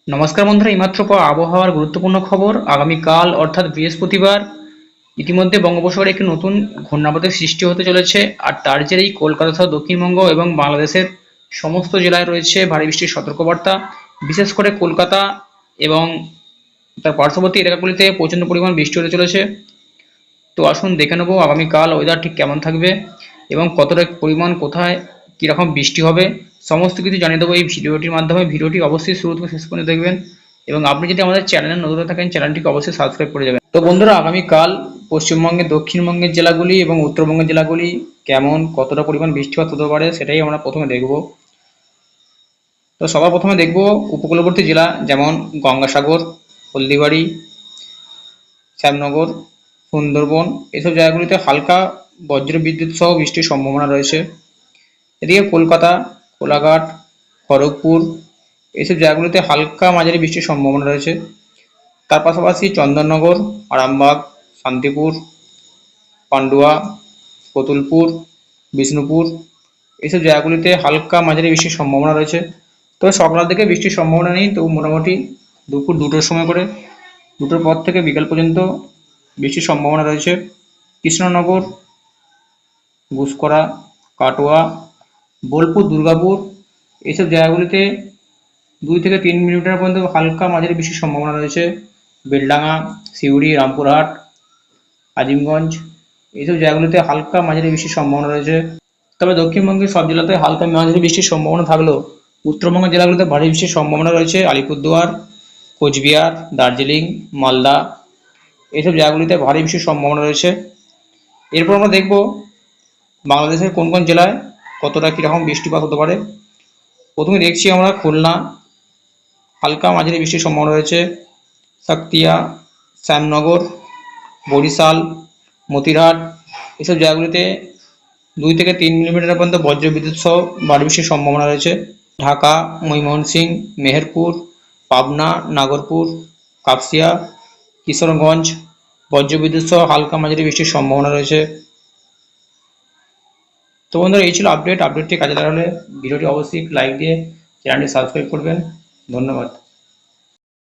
নমস্কার বন্ধুরা, এইমাত্র পাওয়া আবহাওয়ার গুরুত্বপূর্ণ খবর। আগামীকাল অর্থাৎ বৃহস্পতিবার ইতিমধ্যে বঙ্গোপসাগরে একটি নতুন ঘূর্ণাবর্তের সৃষ্টি হতে চলেছে। আর তার জেরেই কলকাতা সহ দক্ষিণবঙ্গ এবং বাংলাদেশের সমস্ত জেলায় রয়েছে ভারী বৃষ্টির সতর্কবার্তা। বিশেষ করে কলকাতা এবং তার পার্শ্ববর্তী এলাকাগুলিতে প্রচণ্ড পরিমাণ বৃষ্টি হতে চলেছে। তো আসুন দেখে নেবো আগামীকাল ওয়েদার ঠিক কেমন থাকবে এবং কতটা পরিমাণ কোথায় কীরকম বৃষ্টি হবে, সমস্ত কিছু জানিয়ে দেবো এই ভিডিওটির মাধ্যমে। ভিডিওটি অবশ্যই শুরু থেকে শেষ পর্যন্ত দেখবেন এবং আপনি যদি আমাদের চ্যানেলে নতুন হয়ে থাকেন চ্যানেলটিকে অবশ্যই সাবস্ক্রাইব করে যাবেন। তো বন্ধুরা, আগামীকাল পশ্চিমবঙ্গের দক্ষিণবঙ্গের জেলাগুলি এবং উত্তরবঙ্গের জেলাগুলি কেমন কতটা পরিমাণ বৃষ্টিপাত হতে পারে সেটাই আমরা প্রথমে দেখব। তো সবার প্রথমে দেখব উপকূলবর্তী জেলা, যেমন গঙ্গাসাগর, হলদিবাড়ি, শ্যামনগর, সুন্দরবন, এসব জায়গাগুলিতে হালকা বজ্রবিদ্যুৎ সহ বৃষ্টির সম্ভাবনা রয়েছে। এদিকে কলকাতা, কোলাঘাট, খড়গপুর, এইসব জায়গাগুলিতে হালকা মাঝারি বৃষ্টির সম্ভাবনা রয়েছে। তার পাশাপাশি চন্দননগর, আরামবাগ, শান্তিপুর, পান্ডুয়া, কতুলপুর, বিষ্ণুপুর, এইসব জায়গাগুলিতে হালকা মাঝারি বৃষ্টির সম্ভাবনা রয়েছে। তবে সকাল থেকে বৃষ্টির সম্ভাবনা নেই, তবু মোটামুটি দুপুর 2টোর সময় করে 2টোর পর থেকে বিকাল পর্যন্ত বৃষ্টির সম্ভাবনা রয়েছে। কৃষ্ণনগর, গুসকরা, কাটোয়া, বোলপুর, দুর্গাপুর, এইসব জায়গাগুলিতে 2 থেকে 3 মিলিমিটার পর্যন্ত হালকা মাঝারি বৃষ্টির সম্ভাবনা রয়েছে। বেলডাঙা, সিউড়ি, রামপুরহাট, আজিমগঞ্জ, এইসব জায়গাগুলিতে হালকা মাঝারি বৃষ্টির সম্ভাবনা রয়েছে। তবে দক্ষিণবঙ্গের সব জেলাতে হালকা মাঝারি বৃষ্টির সম্ভাবনা থাকলেও উত্তরবঙ্গের জেলাগুলিতে ভারী বৃষ্টির সম্ভাবনা রয়েছে। আলিপুরদুয়ার, কোচবিহার, দার্জিলিং, মালদা, এইসব জায়গাগুলিতে ভারী বৃষ্টির সম্ভাবনা রয়েছে। এরপর আমরা দেখব বাংলাদেশের কোন কোন জেলায় কতটা কীরকম বৃষ্টিপাত হতে পারে। প্রথমে দেখছি আমরা খুলনা, হালকা মাঝারি বৃষ্টির সম্ভাবনা রয়েছে। সাকতিয়া, শ্যামনগর, বরিশাল, মতিরহাট, এসব জায়গাগুলিতে 2 থেকে 3 মিলিমিটার পর্যন্ত বজ্রবিদ্যুৎ সহ ভারী বৃষ্টির সম্ভাবনা রয়েছে। ঢাকা, ময়মনসিংহ, মেহেরপুর, পাবনা, নাগরপুর, কাপসিয়া, কিশোরগঞ্জ, বজ্রবিদ্যুৎ সহ হালকা মাঝারি বৃষ্টির সম্ভাবনা রয়েছে। তো বন্ধুরা, এই ছিল আপডেটটি কাজে লাগালে ভিডিওটি অবশ্যই লাইক দিয়ে চ্যানেলটি সাবস্ক্রাইব করবেন। ধন্যবাদ।